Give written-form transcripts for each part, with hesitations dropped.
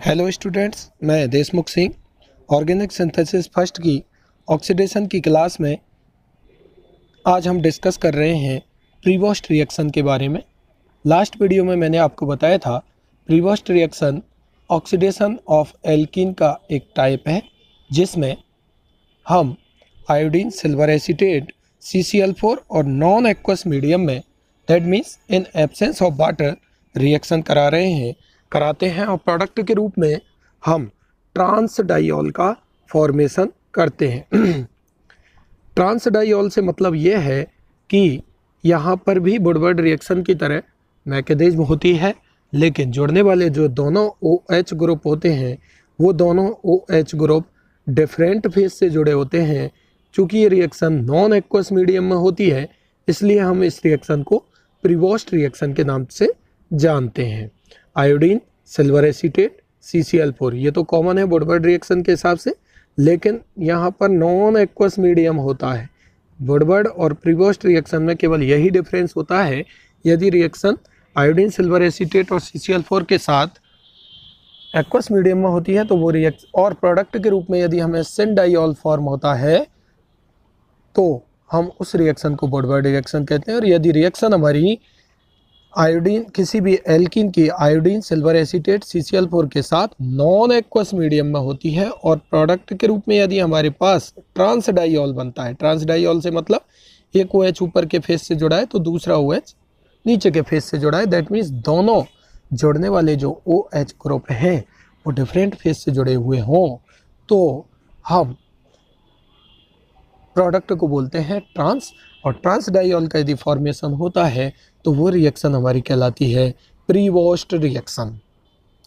Hello students, मैं Deshmukh Singh organic synthesis first की oxidation की क्लास में आज हम डिस्कस कर रहे हैं प्रीबॉस्ट रिएक्शन के बारे में। लास्ट वीडियो में मैंने आपको बताया था प्रीबॉस्ट रिएक्शन ऑक्सीडेशन ऑफ एल्कीन का एक टाइप है जिसमें हम आयोडीन सिल्वर एसीटेट CCl4 और नॉन एक्वस मीडियम में that means in absence of water reaction कराते हैं और प्रोडक्ट के रूप में हम ट्रांस डाइऑल का फॉर्मेशन करते हैं। ट्रांस डाइऑल से मतलब ये है कि यहाँ पर भी वुडवर्ड रिएक्शन की तरह मैकेनिज्म होती है, लेकिन जुड़ने वाले जो दोनों OH ग्रुप होते हैं वो दोनों OH ग्रुप डिफरेंट फेज से जुड़े होते हैं। चूँकि ये रिएक्शन नॉन एक्वस मीडियम में होती है इसलिए हम इस रिएक्शन को प्रीबॉस्ट रिएक्शन के नाम से जानते हैं। आयोडीन सिल्वर एसीटेट CCl4 ये तो कॉमन है वुडवर्ड रिएक्शन के हिसाब से, लेकिन यहाँ पर नॉन एक्वस मीडियम होता है। वुडवर्ड और प्रीबॉस्ट रिएक्शन में केवल यही डिफरेंस होता है, यदि रिएक्शन आयोडीन सिल्वर एसीटेट और CCl4 के साथ एक्वस मीडियम में होती है तो वो रिएक्शन और प्रोडक्ट के रूप में यदि हमें सिन डाइऑल फॉर्म होता है तो हम उस रिएक्शन को वुडवर्ड रिएक्शन कहते हैं। और यदि रिएक्शन हमारी आयोडीन किसी भी एल्कीन की आयोडीन सिल्वर एसीटेट CCl4 के साथ नॉन एक्वस मीडियम में होती है और प्रोडक्ट के रूप में यदि हमारे पास ट्रांस डाइऑल बनता है, ट्रांस डाइऑल से मतलब एक OH ऊपर के फेस से जुड़ा है तो दूसरा OH नीचे के फेस से जुड़ा है, दैट मीन्स दोनों जुड़ने वाले जो OH ग्रुप हैं वो डिफरेंट फेस से जुड़े हुए हों तो हम प्रोडक्ट को बोलते हैं ट्रांस। और ट्रांस डाइऑल का यदि फॉर्मेशन होता है तो वो रिएक्शन हमारी कहलाती है प्रीबॉस्ट रिएक्शन।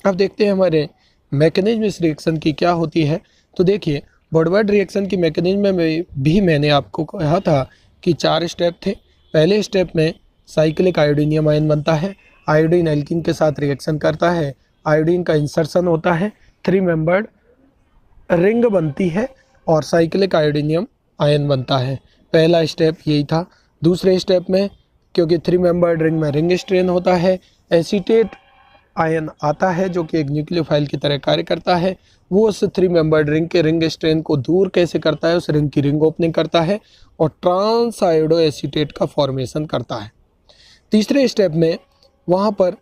अब देखते हैं हमारे मैकेनिज्म इस रिएक्शन की क्या होती है। तो देखिए वुडवर्ड रिएक्शन की मैकेनिज्म में भी मैंने आपको कहा था कि 4 स्टेप थे। पहले स्टेप में साइक्लिक आयोडीनियम आयन बनता है, आयोडीन एल्कीन के साथ रिएक्शन करता है, आयोडीन का इंसर्शन होता है, 3 मेंबर्ड रिंग बनती है और साइक्लिक आयोडीनियम आयन बनता है। पहला स्टेप यही था। दूसरे स्टेप में क्योंकि 3 मेंबर्ड रिंग में रिंग स्ट्रेन होता है, एसीटेट आयन आता है जो कि एक न्यूक्लियोफाइल की तरह कार्य करता है। वो उस 3 मेंबर्ड रिंग के रिंग स्ट्रेन को दूर कैसे करता है, उस रिंग की रिंग ओपनिंग करता है और ट्रांस आयोडो एसीटेट का फॉर्मेशन करता है। तीसरे स्टेप में वहाँ पर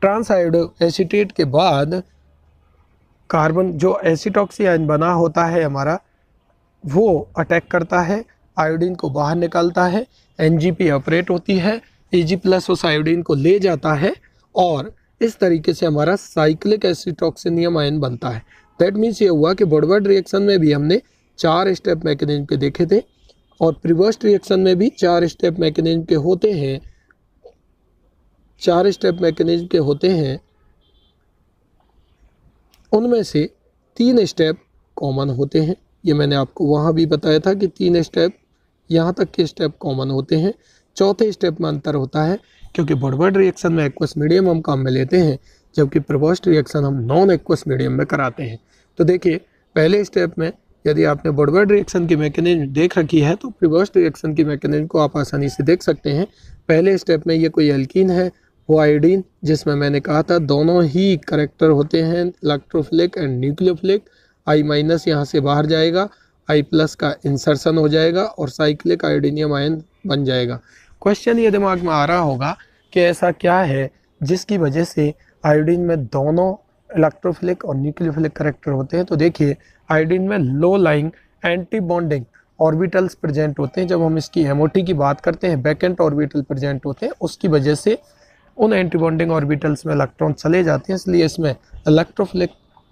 ट्रांस आयोडो एसीटेट के बाद कार्बन जो एसिटॉक्सी आयन बना होता है हमारा वो अटैक करता है, आयोडीन को बाहर निकालता है, NGP ऑपरेट होती है, Ag+ उस आयोडीन को ले जाता है और इस तरीके से हमारा साइक्लिक एसिटॉक्सिनियम आयन बनता है। दैट मीन्स ये हुआ कि वुडवर्ड रिएक्शन में भी हमने 4 स्टेप मैकेनिज्म के देखे थे और प्रीबॉस्ट रिएक्शन में भी 4 स्टेप मैकेनिज्म के होते हैं। 4 स्टेप मैकेनिज्म के होते हैं, उनमें से 3 स्टेप कॉमन होते हैं। ये मैंने आपको वहाँ भी बताया था कि 3 स्टेप यहाँ तक के स्टेप कॉमन होते हैं। चौथे स्टेप में अंतर होता है क्योंकि वुडवर्ड रिएक्शन में एक्वस मीडियम हम काम में लेते हैं जबकि प्रीबॉस्ट रिएक्शन हम नॉन एक्वस मीडियम में कराते हैं। तो देखिए पहले स्टेप में यदि आपने वुडवर्ड रिएक्शन की मैकेनिज्म देख रखी है तो प्रीबॉस्ट रिएक्शन की मैकेनिज्म को आप आसानी से देख सकते हैं। पहले स्टेप में ये कोई एल्कीन है, वो आयोडीन जिसमें मैंने कहा था दोनों ही करैक्टर होते हैं इलेक्ट्रोफिलिक एंड न्यूक्लियोफिलिक। I- यहाँ से बाहर जाएगा, I+ का इंसर्शन हो जाएगा और साइक्लिक आयोडीनियम आयन बन जाएगा। क्वेश्चन ये दिमाग में आ रहा होगा कि ऐसा क्या है जिसकी वजह से आयोडीन में दोनों इलेक्ट्रोफिलिक और न्यूक्लियोफिलिक करैक्टर होते हैं। तो देखिए आयोडीन में low lying anti bonding orbitals present होते हैं। जब हम इसकी MOT की बात करते हैं बैकेंट ऑर्बिटल प्रेजेंट होते हैं, उसकी वजह से उन एंटी बॉन्डिंग ऑर्बिटल्स में इलेक्ट्रॉन चले जाते हैं, इसलिए इसमें इलेक्ट्रोफिलिक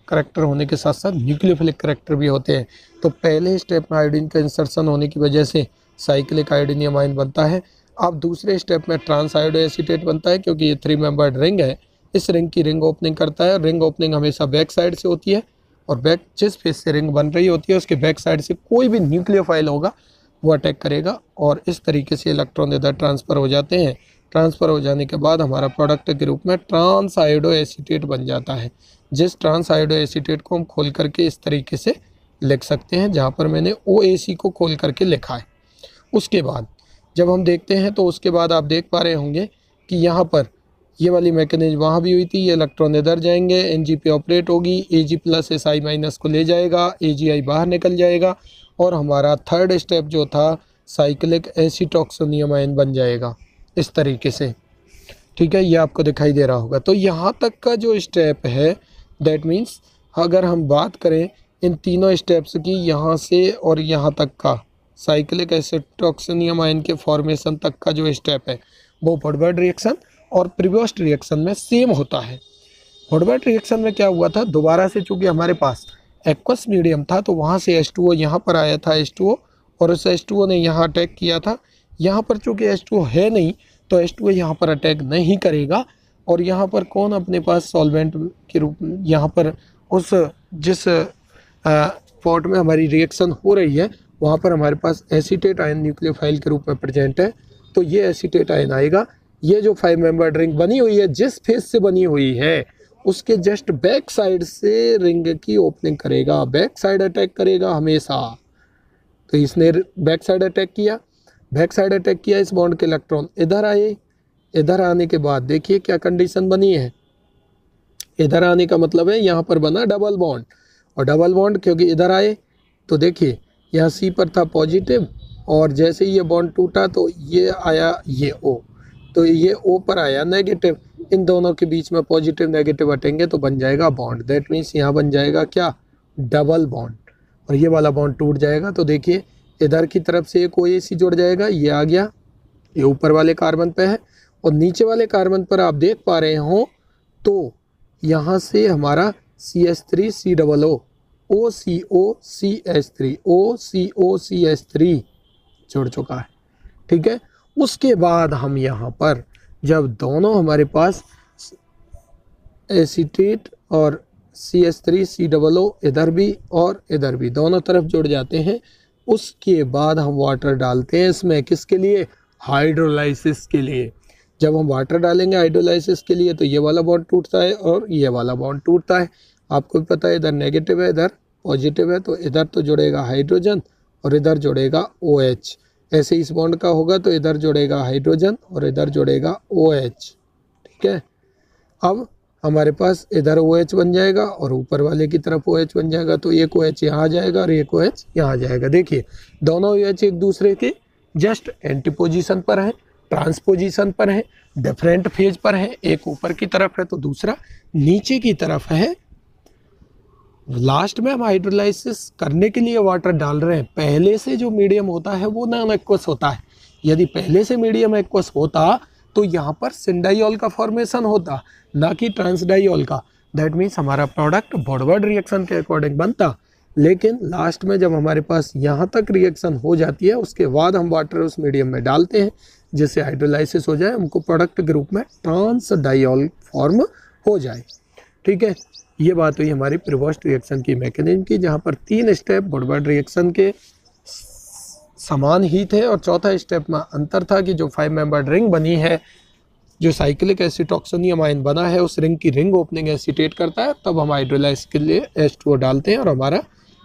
करैक्टर होने के साथ साथ न्यूक्लियोफिलिक करैक्टर भी होते हैं। तो पहले स्टेप में आयोडीन का इंसर्शन होने की वजह से साइक्लिक आयोडीनियम आयन बनता है। अब दूसरे स्टेप में ट्रांस आयोडो एसीटेट बनता है क्योंकि ये 3 मेंबर्ड रिंग है, इस रिंग की रिंग ओपनिंग करता है। रिंग ओपनिंग हमेशा बैक साइड से होती है और बैक जिस फेस से रिंग बन रही होती है उसके बैक साइड से कोई भी न्यूक्लियोफाइल होगा वो अटैक करेगा और इस तरीके से इलेक्ट्रॉन इधर ट्रांसफ़र हो जाते हैं। ट्रांसफ़र हो जाने के बाद हमारा प्रोडक्ट के रूप में ट्रांस आयोडो एसीटेट बन जाता है, जिस ट्रांस आयोडो एसीटेट को हम खोल करके इस तरीके से लिख सकते हैं जहाँ पर मैंने OAC को खोल करके लिखा है। उसके बाद जब हम देखते हैं तो उसके बाद आप देख पा रहे होंगे कि यहाँ पर ये वाली मैकेनिज्म वहाँ भी हुई थी। ये इलेक्ट्रॉन इधर जाएंगे, Ng पे ऑपरेट होगी, Ag प्लस Si माइनस को ले जाएगा, AgI बाहर निकल जाएगा और हमारा थर्ड स्टेप जो था साइक्लिक एसिटोक्सोनियम आयन बन जाएगा इस तरीके से। ठीक है, ये आपको दिखाई दे रहा होगा। तो यहाँ तक का जो स्टेप है दैट मीन्स अगर हम बात करें इन तीनों स्टेप्स की, यहाँ से और यहाँ तक का साइक्लिक एसिटोक्सोनियम आयन के फॉर्मेशन तक का जो स्टेप है वो वुडवर्ड रिएक्शन और प्रीबोस्ट रिएक्शन में सेम होता है। वुडवर्ड रिएक्शन में क्या हुआ था, दोबारा से चूँकि हमारे पास एक्वस मीडियम था तो वहाँ से H2O यहाँ पर आया था H2O, और उस H2O ने यहाँ अटैक किया था। यहाँ पर चूँकि H2O है नहीं तो H2O यहाँ पर अटैक नहीं करेगा, और यहाँ पर कौन अपने पास सॉल्वेंट के रूप में, यहाँ पर उस जिस पॉट में हमारी रिएक्शन हो रही है वहाँ पर हमारे पास एसीटेट आयन न्यूक्लियोफाइल के रूप में प्रेजेंट है। तो ये एसीटेट आयन आएगा, ये जो 5 मेंबर रिंग बनी हुई है जिस फेस से बनी हुई है उसके जस्ट बैक साइड से रिंग की ओपनिंग करेगा, बैक साइड अटैक करेगा हमेशा। तो इसने बैक साइड अटैक किया, बैक साइड अटैक किया, इस बॉन्ड के इलेक्ट्रॉन इधर आए, इधर आने के बाद देखिए क्या कंडीशन बनी है। इधर आने का मतलब है यहाँ पर बना डबल बॉन्ड, और डबल बॉन्ड क्योंकि इधर आए तो देखिए यहाँ C पर था पॉजिटिव, और जैसे ही ये बॉन्ड टूटा तो ये आया ये O, तो ये O पर आया नेगेटिव। इन दोनों के बीच में पॉजिटिव नेगेटिव हटेंगे तो बन जाएगा बॉन्ड, दैट मीन्स यहाँ बन जाएगा क्या, डबल बॉन्ड, और ये वाला बॉन्ड टूट जाएगा। तो देखिए इधर की तरफ से एक OAC जुड़ जाएगा, ये आ गया, ये ऊपर वाले कार्बन पे है, और नीचे वाले कार्बन पर आप देख पा रहे हो तो यहाँ से हमारा CH3COO OCOCH3 जुड़ चुका है। ठीक है, उसके बाद हम यहाँ पर जब दोनों हमारे पास एसीटेट और CH3COO इधर भी और इधर भी दोनों तरफ जुड़ जाते हैं, उसके बाद हम वाटर डालते हैं इसमें, किसके लिए, हाइड्रोलाइसिस के लिए। जब हम वाटर डालेंगे हाइड्रोलाइसिस के लिए तो ये वाला बॉन्ड टूटता है और ये वाला बॉन्ड टूटता है। आपको भी पता है इधर नेगेटिव है इधर पॉजिटिव है, तो इधर तो जुड़ेगा हाइड्रोजन और इधर जुड़ेगा OH। ऐसे इस बॉन्ड का होगा तो इधर जुड़ेगा हाइड्रोजन और इधर जुड़ेगा OH। ठीक है, अब हमारे पास इधर OH बन जाएगा और ऊपर वाले की तरफ OH बन जाएगा, तो एक OH यहाँ आ जाएगा और एक OH यहाँ आ जाएगा। देखिए दोनों OH एक दूसरे के जस्ट एंटी पोजीशन पर है, ट्रांसपोजिशन पर है, डिफरेंट फेज पर है, एक ऊपर की तरफ है तो दूसरा नीचे की तरफ है। लास्ट में हम हाइड्रोलाइसिस करने के लिए वाटर डाल रहे हैं। पहले से जो मीडियम होता है वो नॉन एक्वस होता है, यदि पहले से मीडियम एक्वस होता तो यहाँ पर सिंडाइऑल का फॉर्मेशन होता, ना कि ट्रांसडाइऑल का। दैट मीन्स हमारा प्रोडक्ट वुडवर्ड रिएक्शन के अकॉर्डिंग बनता, लेकिन लास्ट में जब हमारे पास यहाँ तक रिएक्शन हो जाती है उसके बाद हम वाटर उस मीडियम में डालते हैं जिससे हाइड्रोलाइसिस हो जाए, हमको प्रोडक्ट के रूप में ट्रांसडाइऑल फॉर्म हो जाए। ठीक है, ये बात हुई हमारी प्रीबोस्ट रिएक्शन की मैकेनिज्म की, जहाँ पर 3 स्टेप वुडवर्ड रिएक्शन के समान ही थे और चौथा स्टेप में अंतर था कि जो 5 मेंबर्ड रिंग बनी है, जो साइक्लिक एसिटोक्सोनियम आयन बना है, उस रिंग की रिंग ओपनिंग एसीटेट करता है, तब हम हाइड्रोलाइसिस के लिए H2O डालते हैं और हमारा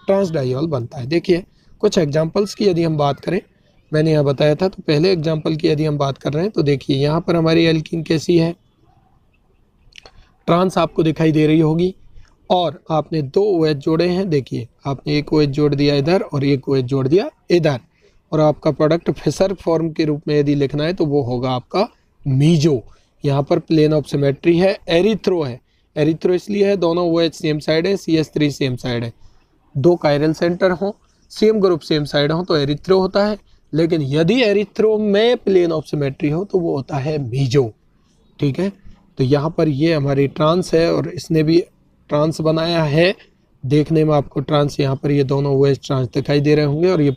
ट्रांसडाइऑल बनता है। देखिए कुछ एग्जांपल्स की यदि हम बात करें, मैंने यहाँ बताया था, तो पहले एग्जांपल की यदि हम बात कर रहे हैं तो देखिए यहाँ पर हमारी एल्कीन कैसी है, ट्रांस आपको दिखाई दे रही होगी, और आपने 2 OH जोड़े हैं। देखिए आपने एक OH जोड़ दिया इधर और एक OH जोड़ दिया इधर, और आपका प्रोडक्ट फिशर फॉर्म के रूप में यदि लिखना है तो वो होगा आपका मीजो। यहाँ पर प्लेन ऑफ सिमेट्री है, एरिथ्रो है, एरिथ्रो इसलिए है दोनों OH सेम साइड है, CH3 सेम साइड है। 2 कायरल सेंटर हों, सेम ग्रुप सेम साइड हो तो एरिथ्रो होता है, लेकिन यदि एरिथ्रो में प्लेन ऑफ सिमेट्री हो तो वो होता है मीजो। ठीक है, तो यहाँ पर ये हमारी ट्रांस है और इसने भी ट्रांस बनाया है। देखने में आपको ट्रांस यहाँ पर ये दोनों OH ट्रांस दिखाई दे रहे होंगे, और ये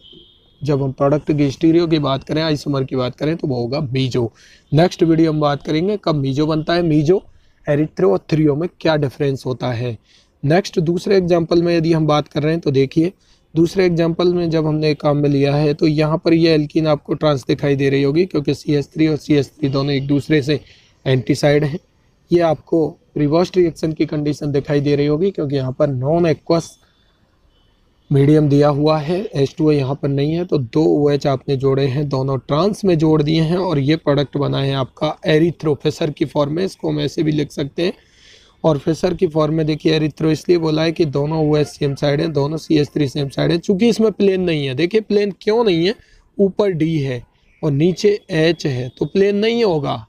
जब हम प्रोडक्ट की स्टीरियो की बात करें, आइसोमर की बात करें तो वो होगा मीजो। नेक्स्ट वीडियो हम बात करेंगे कब मीजो बनता है, मीजो, एरिथ्रो और थ्रियो में क्या डिफरेंस होता है। नेक्स्ट दूसरे एग्जाम्पल में यदि हम बात कर रहे हैं तो देखिए दूसरे एग्जाम्पल में जब हमने काम में लिया है तो यहाँ पर ये एल्कीन आपको ट्रांस दिखाई दे रही होगी, क्योंकि CH3 और CH3 दोनों एक दूसरे से एंटी साइड हैं। ये आपको प्रीबोस्ट रिएक्शन की कंडीशन दिखाई दे रही होगी, क्योंकि यहाँ पर नॉन एक्वस मीडियम दिया हुआ है, H2O यहाँ पर नहीं है, तो 2 OH आपने जोड़े हैं, दोनों ट्रांस में जोड़ दिए हैं और ये प्रोडक्ट बना है आपका एरिथ्रो। फेसर की फॉर्म में इसको हम ऐसे भी लिख सकते हैं। और फेसर की फॉर्म में देखिए एरिथ्रो इसलिए बोला है कि दोनों OH सेम साइड है, दोनों CH3 सेम साइड है। चूंकि इसमें प्लेन नहीं है, देखिए प्लेन क्यों नहीं है, ऊपर D है और नीचे H है, तो प्लेन नहीं होगा,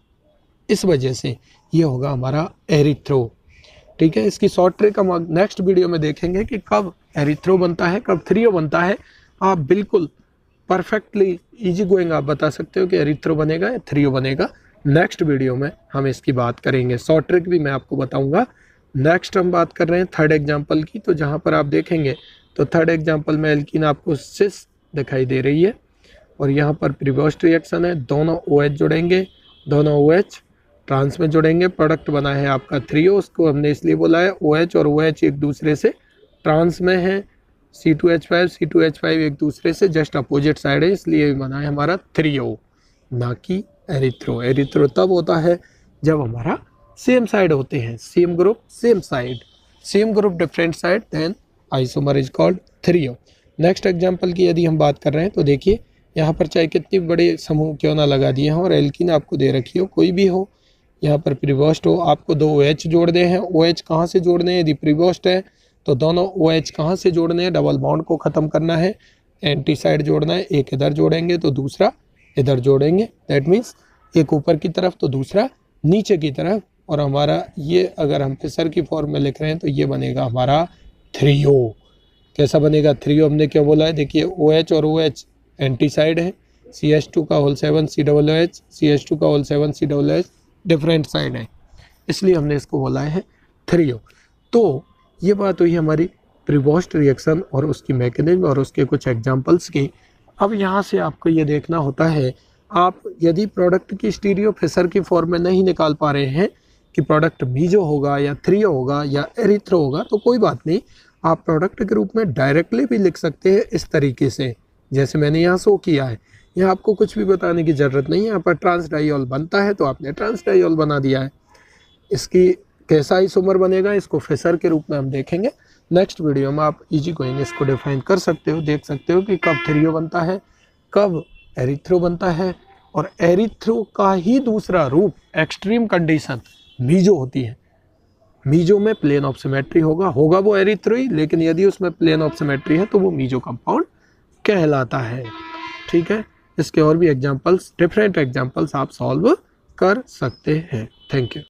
इस वजह से ये होगा हमारा एरिथ्रो। ठीक है, इसकी शॉर्ट ट्रिक हम नेक्स्ट वीडियो में देखेंगे कि कब एरिथ्रो बनता है, कब थ्रियो बनता है। आप बिल्कुल परफेक्टली इजी गोइंग आप बता सकते हो कि एरिथ्रो बनेगा या थ्रियो बनेगा। नेक्स्ट वीडियो में हम इसकी बात करेंगे, शॉर्ट ट्रिक भी मैं आपको बताऊंगा। नेक्स्ट हम बात कर रहे हैं थर्ड एग्जाम्पल की, तो जहाँ पर आप देखेंगे तो थर्ड एग्जाम्पल में एल्कीन आपको सिस दिखाई दे रही है और यहाँ पर प्रीबोस्ट रिएक्शन है, दोनों OH जुड़ेंगे, दोनों OH ट्रांस में जुड़ेंगे, प्रोडक्ट बना है आपका थ्रियो। उसको हमने इसलिए बोला है OH और OH एक दूसरे से ट्रांस में है, C2H5 C2H5 एक दूसरे से जस्ट अपोजिट साइड है, इसलिए बना है हमारा थ्रियो, ना कि एरिथ्रो। एरिथ्रो तब होता है जब हमारा सेम साइड होते हैं, same group same side, same group different side, then isomer is called threo. Next example की यदि हम बात कर रहे हैं तो देखिए यहाँ पर चाहे कितनी बड़े समूह क्यों ना लगा दिए हैं और एल्कीन आपको दे रखी हो, कोई भी हो, यहाँ पर प्रीबोस्ट हो, आपको 2 OH जोड़ने हैं। OH कहाँ से जोड़ने हैं, यदि प्रीबोस्ट है तो दोनों OH कहाँ से जोड़ने हैं, डबल बॉन्ड को ख़त्म करना है, एंटी साइड जोड़ना है, एक इधर जोड़ेंगे तो दूसरा इधर जोड़ेंगे, दैट मीन्स एक ऊपर की तरफ तो दूसरा नीचे की तरफ। और हमारा ये अगर हम फेसर की फॉर्म में लिख रहे हैं तो ये बनेगा हमारा थ्रियो। कैसा बनेगा थ्रियो, हमने क्या बोला है, देखिए OH और OH एंटी साइड है, CH2 का होल 7 COOH, CH2 का होल 7 COOH डिफरेंट साइड है, इसलिए हमने इसको बोला है थ्रियो। तो ये बात हुई हमारी प्रीबोस्ट रिएक्शन और उसकी मैकेनिज्म और उसके कुछ एग्जांपल्स की। अब यहाँ से आपको ये देखना होता है, आप यदि प्रोडक्ट की स्टीरियो फेसर की फॉर्म में नहीं निकाल पा रहे हैं कि प्रोडक्ट मीजो होगा या थ्रियो होगा या एरिथ्रो होगा, तो कोई बात नहीं, आप प्रोडक्ट के रूप में डायरेक्टली भी लिख सकते हैं इस तरीके से, जैसे मैंने यहाँ शो किया है। यहाँ आपको कुछ भी बताने की ज़रूरत नहीं है, यहाँ पर ट्रांस डाइऑल बनता है तो आपने ट्रांस डाइऑल बना दिया है। इसकी कैसा आइसोमर बनेगा, इसको फेसर के रूप में हम देखेंगे नेक्स्ट वीडियो में। आप इजी गोइंग इसको डिफाइन कर सकते हो, देख सकते हो कि कब थ्रियो बनता है, कब एरिथ्रो बनता है, और एरिथ्रो का ही दूसरा रूप एक्सट्रीम कंडीशन मीजो होती है। मीजो में प्लेन ऑफ सिमेट्री होगा वो एरिथ्रो ही, लेकिन यदि उसमें प्लेन ऑफ सिमेट्री है तो वो मीजो कंपाउंड कहलाता है। ठीक है, इसके और भी एग्जांपल्स, डिफरेंट एग्जांपल्स आप सॉल्व कर सकते हैं। Thank you.